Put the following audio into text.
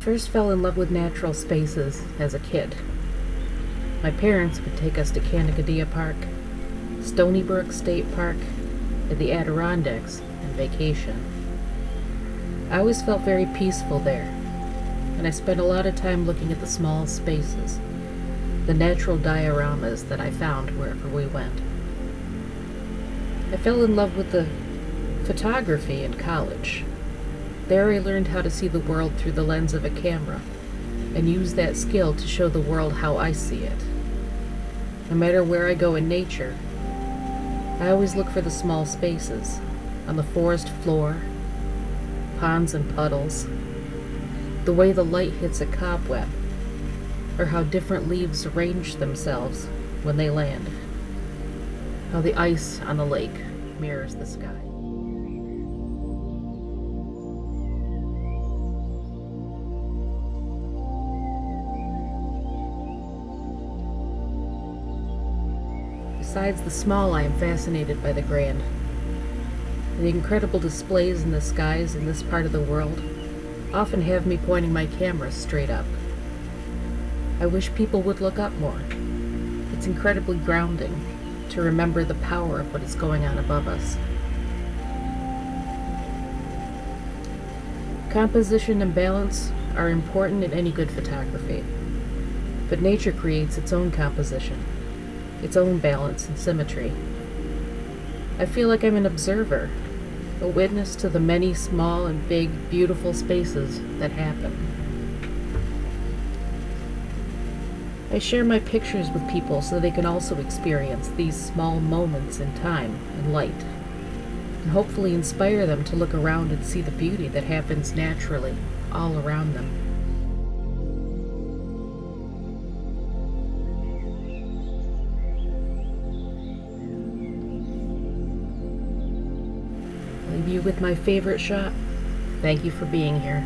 first fell in love with natural spaces as a kid. My parents would take us to Canacadea Park, Stony Brook State Park, and the Adirondacks on vacation. I always felt very peaceful there, and I spent a lot of time looking at the small spaces, the natural dioramas that I found wherever we went. I fell in love with the photography in college. There I learned how to see the world through the lens of a camera and use that skill to show the world how I see it. No matter where I go in nature, I always look for the small spaces, on the forest floor, ponds and puddles, the way the light hits a cobweb, or how different leaves arrange themselves when they land, how the ice on the lake mirrors the sky. Besides the small, I am fascinated by the grand. The incredible displays in the skies in this part of the world often have me pointing my camera straight up. I wish people would look up more. It's incredibly grounding to remember the power of what is going on above us. Composition and balance are important in any good photography, but nature creates its own composition, its own balance and symmetry. I feel like I'm an observer, a witness to the many small and big, beautiful spaces that happen. I share my pictures with people so they can also experience these small moments in time and light, and hopefully inspire them to look around and see the beauty that happens naturally all around them. I'll leave you with my favorite shot. Thank you for being here.